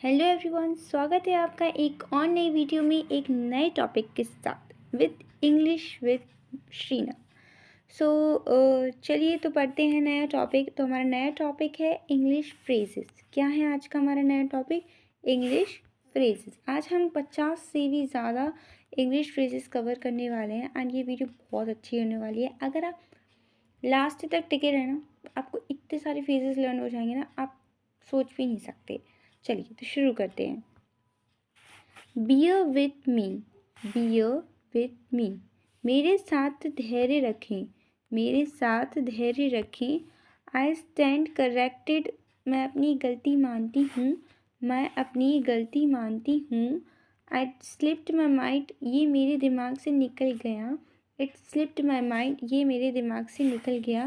Hello everyone, स्वागत है आपका एक और नई वीडियो में एक नए टॉपिक के साथ विद इंग्लिश विद श्रीना। चलिए तो पढ़ते हैं नया टॉपिक। तो हमारा नया टॉपिक है इंग्लिश फ्रेजेस। क्या है आज का हमारा नया टॉपिक? English phrases. आज हम 50 से भी ज़्यादा इंग्लिश फ्रेजेस कवर करने वाले हैं एंड ये वीडियो बहुत अच्छी होने वाली है। अगर आप लास्ट तक टिके रहना, आपको इतने सारे फ्रेजेस लर्न हो जाएंगे ना, आप सोच भी नहीं सकते। चलिए तो शुरू करते हैं। Beer with me, beer with me, मेरे साथ धैर्य रखें, मेरे साथ धैर्य रखें। आई स्टैंड करेक्टेड, मैं अपनी गलती मानती हूँ, मैं अपनी गलती मानती हूँ। आई स्लिप्ड माई माइंड, ये मेरे दिमाग से निकल गया। इट स्लिप्ड माई माइंड, ये मेरे दिमाग से निकल गया।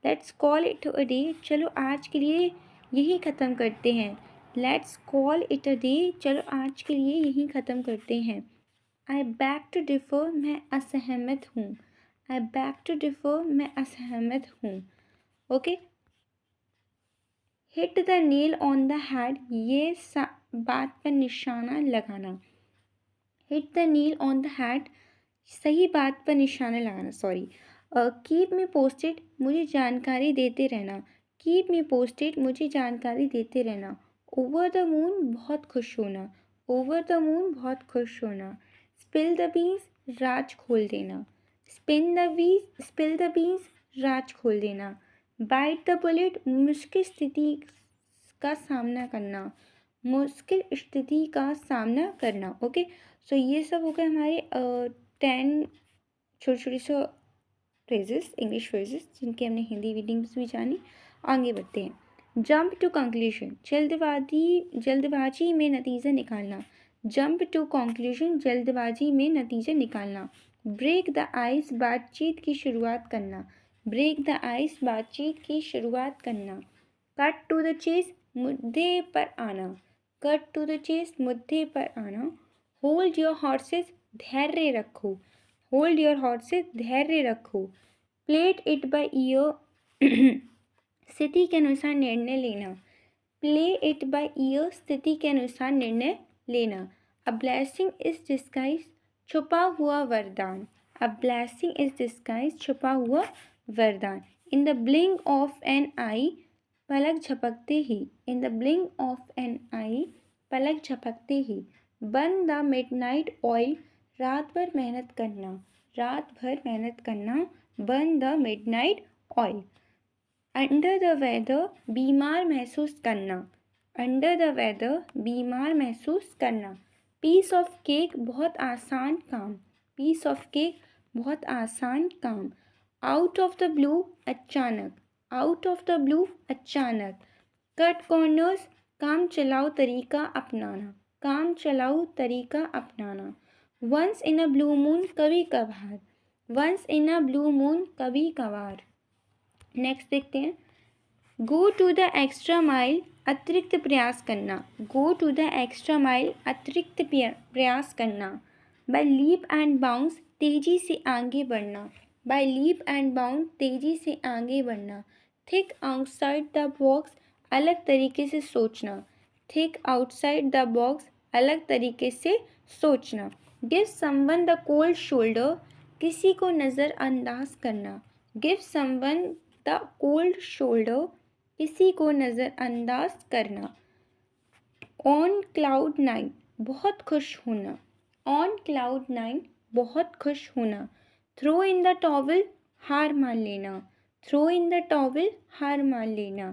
Let's call it a day, चलो आज के लिए यही ख़त्म करते हैं। Let's call it a day, चलो आज के लिए यहीं ख़त्म करते हैं। आई बैक टू डिफ़र, मैं असहमत हूँ। आई बैक टू डिफ़र, मैं असहमत हूँ। Okay. Hit the nail on the head, ये बात पर निशाना लगाना। Hit the nail on the head, सही बात पर निशाना लगाना। सॉरी। कीप मी पोस्टेड, मुझे जानकारी देते रहना। कीप मी पोस्टेड, मुझे जानकारी देते रहना। ओवर द मून, बहुत खुश होना। ओवर द मून, बहुत खुश होना। स्पिल द बीन्स, राज खोल देना। Spin the beans, spill the beans, राज खोल देना। बाइट द बुलेट, मुश्किल स्थिति का सामना करना। मुश्किल स्थिति का सामना करना। ओके। सो ये सब हो गए हमारे 10 छोटी छोटी सी फ्रेजेस, इंग्लिश फ्रेजेस, जिनकी हमने हिंदी रीडिंग्स भी जानी। आगे बढ़ते हैं। जंप टू कंक्लूजन, जल्दबाजी में नतीजा निकालना। जंप टू कंक्लूजन, जल्दबाजी में नतीजा निकालना। ब्रेक द आइस, बातचीत की शुरुआत करना। ब्रेक द आइस, बातचीत की शुरुआत करना। कट टू द चेस, मुद्दे पर आना। कट टू द चेस, मुद्दे पर आना। होल्ड योर हॉर्सेस, धैर्य रखो। होल्ड योर हॉर्सेस, धैर्य रखो। प्लेट इट बाय ईयर, स्थिति के अनुसार निर्णय लेना। प्ले इट बाय ईयर, स्थिति के अनुसार निर्णय लेना। अ ब्लेसिंग इज डिस्गाइज, छुपा हुआ वरदान। अ ब्लेसिंग इज डिस्गाइज, छुपा हुआ वरदान। In the blink of an eye, पलक झपकते ही। In the blink of an eye, पलक झपकते ही। बर्न द मिडनाइट ऑयल, रात भर मेहनत करना। रात भर मेहनत करना। Burn the midnight oil. Under the weather, बीमार महसूस करना। अंडर द वेदर, बीमार महसूस करना। पीस ऑफ केक, बहुत आसान काम। पीस ऑफ केक, बहुत आसान काम। आउट ऑफ द ब्लू, अचानक। आउट ऑफ द ब्लू, अचानक। कट कॉर्नर्स, काम चलाऊ तरीका अपनाना। काम चलाऊ तरीका अपनाना। Once in a blue moon, कभी कभार। Once in a blue moon, कभी कभार। नेक्स्ट देखते हैं। Go to the extra mile, अतिरिक्त प्रयास करना। Go to the extra mile, अतिरिक्त प्रयास करना। बाय लीप एंड बाउंस, तेजी से आगे बढ़ना। बाय लीप एंड बाउंड, तेजी से आगे बढ़ना। थिंक आउटसाइड द बॉक्स, अलग तरीके से सोचना। थिंक आउटसाइड द बॉक्स, अलग तरीके से सोचना। Give someone the cold shoulder, किसी को नज़रअंदाज करना। Give someone the cold shoulder, किसी को नज़रअंदाज करना। ऑन क्लाउड नाइन, बहुत खुश होना। ऑन क्लाउड नाइन, बहुत खुश होना। थ्रो इन द टॉवल, हार मान लेना। थ्रो इन द टॉवल, हार मान लेना।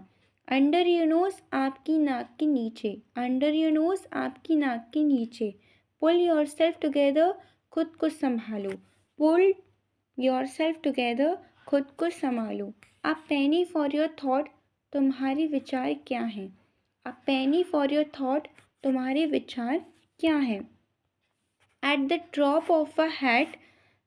अंडर योर नोज, आपकी नाक के नीचे। अंडर योर नोज, आपकी नाक के नीचे। पुल योर सेल्फ टुगेदर, खुद को संभालो। पुल योर सेल्फ टुगेदर, खुद को संभालो। अ पेनी फॉर योर थॉट, तुम्हारे विचार क्या हैं। अ पेनी फॉर योर थॉट, तुम्हारे विचार क्या हैं। At the drop of a hat,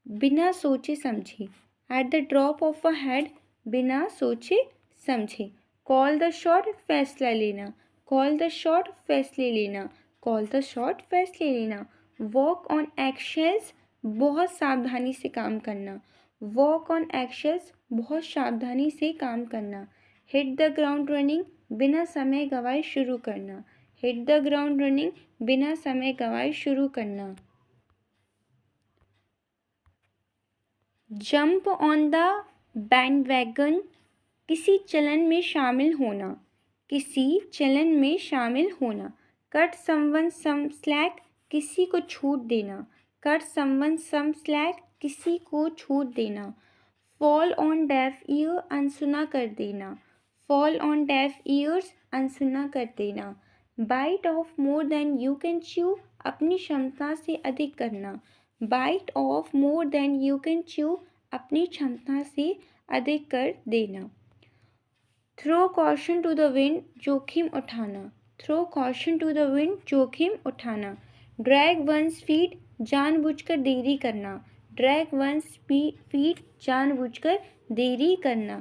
बिना सोचे समझे। At the drop of a hat, बिना सोचे समझे। कॉल द शॉट, फैसला लेना। कॉल द शॉट, फैसले लेना। कॉल द शॉट, फैसले लेना। वॉक ऑन एक्शेल्स, बहुत सावधानी से काम करना। वॉक ऑन एक्शेल्स, बहुत सावधानी से काम करना। हिट द ग्राउंड रनिंग, बिना समय गवाए शुरू करना। हिट द ग्राउंड रनिंग, बिना समय गंवाए शुरू करना। जंप ऑन द बैंडवैगन, किसी चलन में शामिल होना, किसी चलन में शामिल होना। कट समवन सम स्लैक, किसी को छूट देना, कट समवन सम स्लैक, किसी को छूट देना। फॉल ऑन डेफ ईयर, अनसुना कर देना, फॉल ऑन डेफ ईयर्स, अनसुना कर देना। Bite off more than you can chew, अपनी क्षमता से अधिक करना, bite off more than you can chew, अपनी क्षमता से अधिक कर देना। Throw caution to the wind, जोखिम उठाना, throw caution to the wind, जोखिम उठाना। ड्रैग वंस फीट, जानबूझकर देरी करना, ड्रैग वंस फीट, जानबूझकर देरी करना।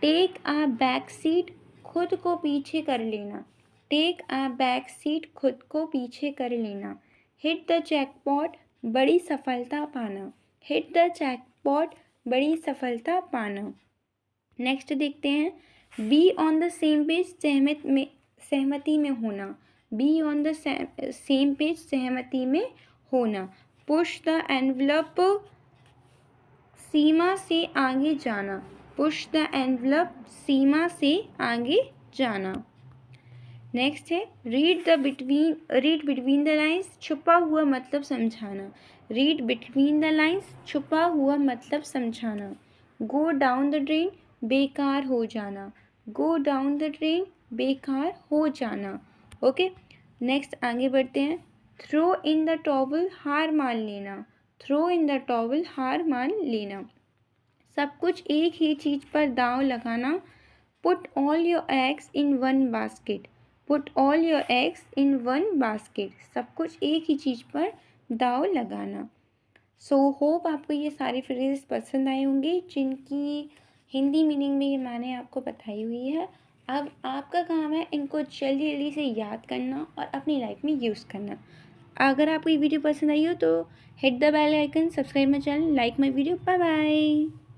टेक अ बैक सीट, खुद को पीछे कर लेना, टेक अ बैक सीट, खुद को पीछे कर लेना। हिट द जैकपॉट, बड़ी सफलता पाना, हिट द जैकपॉट, बड़ी सफलता पाना। नेक्स्ट देखते हैं, be on the same page, सहमति में होना, be on the same page, सहमति में होना। पुश द एनवलप, सीमा से आगे जाना, पुश द एनवलप, सीमा से आगे जाना। नेक्स्ट है, रीड बिटवीन द लाइन्स, छुपा हुआ मतलब समझाना, रीड बिटवीन द लाइन्स, छुपा हुआ मतलब समझाना। गो डाउन द ड्रेन, बेकार हो जाना, गो डाउन द ड्रेन, बेकार हो जाना। ओके, नेक्स्ट आगे बढ़ते हैं। थ्रो इन द टॉवल, हार मान लेना, थ्रो इन द टॉवल, हार मान लेना। सब कुछ एक ही चीज़ पर दांव लगाना। Put all your eggs in one basket, put all your eggs in one basket, सब कुछ एक ही चीज़ पर दांव लगाना। सो होप आपको ये सारी फ्रेजेस पसंद आए होंगे, जिनकी हिंदी मीनिंग में ये मैंने आपको बताई हुई है। अब आपका काम है इनको जल्दी जल्दी से याद करना और अपनी लाइफ में यूज़ करना। अगर आपको ये वीडियो पसंद आई हो तो hit the bell icon, subscribe my channel, like my video. Bye bye.